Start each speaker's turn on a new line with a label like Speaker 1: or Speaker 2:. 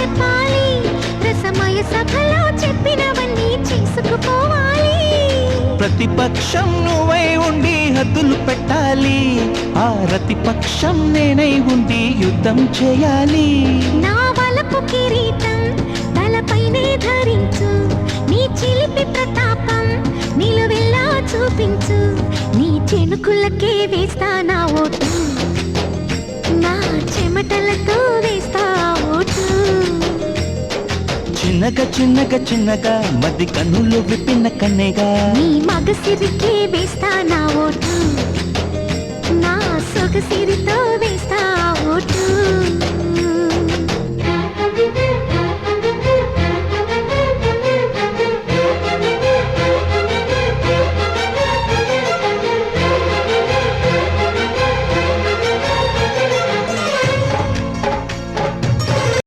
Speaker 1: చెప్పాలి, రసమయ సభలో చెప్పినవన్నీ చేసుకుపోవాలి.
Speaker 2: ప్రతిపక్షం నువ్వై ఉండి హద్దులు పెట్టాలి, ఆ ప్రతిపక్షం నేనై ఉండి యుద్ధం చేయాలి.
Speaker 1: నా వలపు కిరీటం తలపైనే ధరించు, నీ చిలిపి ప్రతాపం నిలువెల్లా చూపించు. నీ చెనుకులకే వేస్తా నా ఓటు, నా చెమటలతో వేస్తా ఓటు.
Speaker 2: చిన్నగా చిన్నగా చిన్నగా మధ్య కన్నులు విప్పిన కన్నెగా,
Speaker 1: నీ మగసిరికే వేస్తా నా ఓటు, నా సొగసిరితో వేస్తా ఓటు.